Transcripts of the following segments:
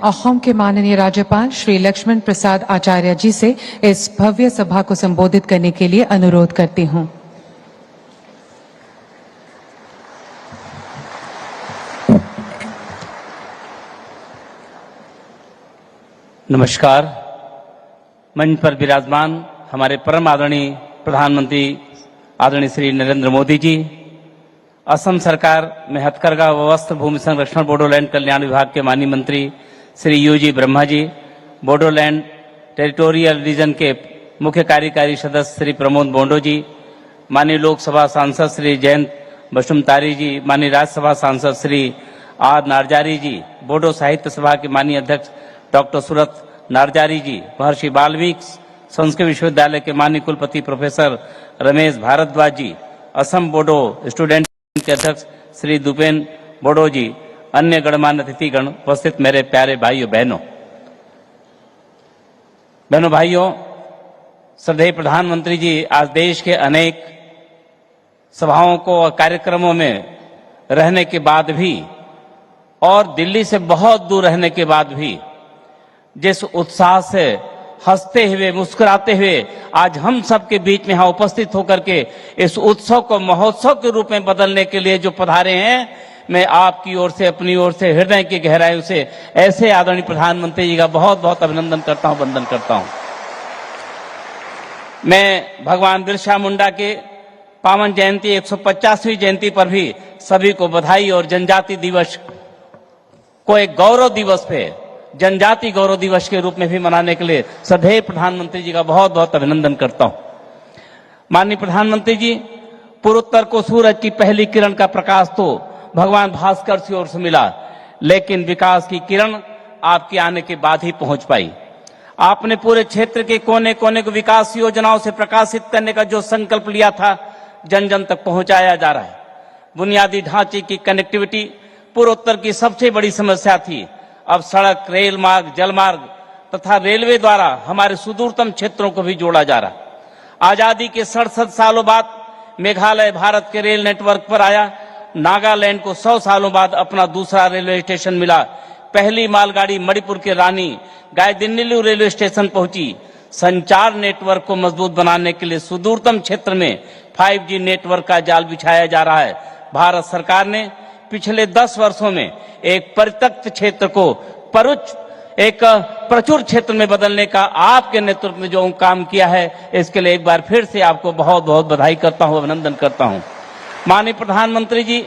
असम के माननीय राज्यपाल श्री लक्ष्मण प्रसाद आचार्य जी से इस भव्य सभा को संबोधित करने के लिए अनुरोध करती हूं। नमस्कार। मंच पर विराजमान हमारे परम आदरणीय प्रधानमंत्री आदरणीय श्री नरेंद्र मोदी जी, असम सरकार में हथकरघा व वस्त्र भूमि संरक्षण बोडोलैंड कल्याण विभाग के माननीय मंत्री Shri UG Brahma ji, Bodoland territorial reason के मुख्य कार्यकारी सदस्य श्री प्रमोद बोंडो जी, माननीय लोकसभा सांसद श्री जयंत बसुमतारी जी, माननीय राज्यसभा सांसद श्री आर नारजारी जी, बोडो साहित्य सभा के माननीय अध्यक्ष डॉक्टर सूरत नारजारी जी, महर्षि वाल्मीकि संस्कृत विश्वविद्यालय के माननीय कुलपति प्रोफेसर रमेश भारद्वाज जी, असम बोडो स्टूडेंट के अध्यक्ष श्री दुपेन बोडो जी, अन्य गणमान्य अतिथिगण, उपस्थित मेरे प्यारे भाइयों बहनों भाइयों, श्रद्धेय प्रधानमंत्री जी आज देश के अनेक सभाओं को और कार्यक्रमों में रहने के बाद भी और दिल्ली से बहुत दूर रहने के बाद भी जिस उत्साह से हंसते हुए मुस्कुराते हुए आज हम सबके बीच में यहाँ उपस्थित होकर के इस उत्सव को महोत्सव के रूप में बदलने के लिए जो पधारे हैं, मैं आपकी ओर से, अपनी ओर से, हृदय की गहराइयों से ऐसे आदरणीय प्रधानमंत्री जी का बहुत बहुत अभिनंदन करता हूं, वंदन करता हूं। मैं भगवान बिरसा मुंडा के पावन जयंती 150वीं जयंती पर भी सभी को बधाई और जनजाति दिवस को एक गौरव दिवस पे, जनजाति गौरव दिवस के रूप में भी मनाने के लिए श्रद्धेय प्रधानमंत्री जी का बहुत बहुत अभिनंदन करता हूं। माननीय प्रधानमंत्री जी, पूर्वोत्तर को सूरज की पहली किरण का प्रकाश तो भगवान भास्कर की ओर से मिला, लेकिन विकास की किरण आपके आने के बाद ही पहुंच पाई। आपने पूरे क्षेत्र के कोने कोने को विकास योजनाओं से प्रकाशित करने का जो संकल्प लिया था, जन जन तक पहुंचाया जा रहा है। बुनियादी ढांचे की कनेक्टिविटी पूर्वोत्तर की सबसे बड़ी समस्या थी। अब सड़क, रेल मार्ग, जल मार्ग तथा रेलवे द्वारा हमारे सुदूरतम क्षेत्रों को भी जोड़ा जा रहा है। आजादी के 67 सालों बाद मेघालय भारत के रेल नेटवर्क पर आया। नागालैंड को 100 सालों बाद अपना दूसरा रेलवे स्टेशन मिला। पहली मालगाड़ी मणिपुर के रानी गायदिन्नीलू रेलवे स्टेशन पहुंची। संचार नेटवर्क को मजबूत बनाने के लिए सुदूरतम क्षेत्र में 5G नेटवर्क का जाल बिछाया जा रहा है। भारत सरकार ने पिछले 10 वर्षों में एक परित्यक्त क्षेत्र को प्रचुर क्षेत्र में बदलने का आपके नेतृत्व में जो काम किया है, इसके लिए एक बार फिर से आपको बहुत बहुत बधाई करता हूं, अभिनंदन करता हूं। माननीय प्रधानमंत्री जी,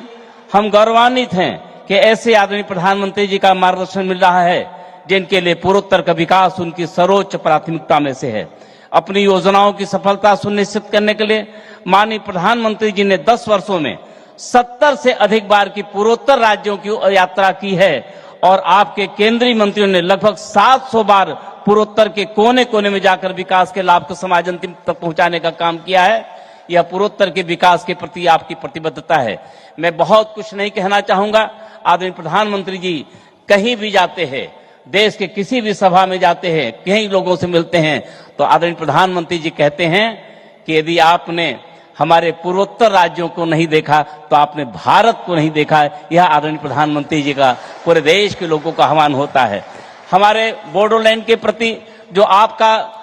हम गौरवान्वित हैं कि ऐसे आदरणीय प्रधानमंत्री जी का मार्गदर्शन मिल रहा है जिनके लिए पूर्वोत्तर का विकास उनकी सर्वोच्च प्राथमिकता में से है। अपनी योजनाओं की सफलता सुनिश्चित करने के लिए माननीय प्रधानमंत्री जी ने 10 वर्षों में 70 से अधिक बार की पूर्वोत्तर राज्यों की यात्रा की है और आपके केंद्रीय मंत्रियों ने लगभग 700 बार पूर्वोत्तर के कोने कोने में जाकर विकास के लाभ को समाज अंतिम तक पहुंचाने का काम किया है। यह पूर्वोत्तर के विकास के प्रति आपकी प्रतिबद्धता है। मैं बहुत कुछ नहीं कहना चाहूंगा। आदरणीय प्रधानमंत्री जी कहीं भी जाते हैं, देश के किसी भी सभा में जाते हैं, कई लोगों से मिलते हैं, तो आदरणीय प्रधानमंत्री जी कहते हैं कि यदि आपने हमारे पूर्वोत्तर राज्यों को नहीं देखा तो आपने भारत को नहीं देखा है। यह आदरणीय प्रधानमंत्री जी का पूरे देश के लोगों का आह्वान होता है। हमारे बोडोलैंड के प्रति जो आपका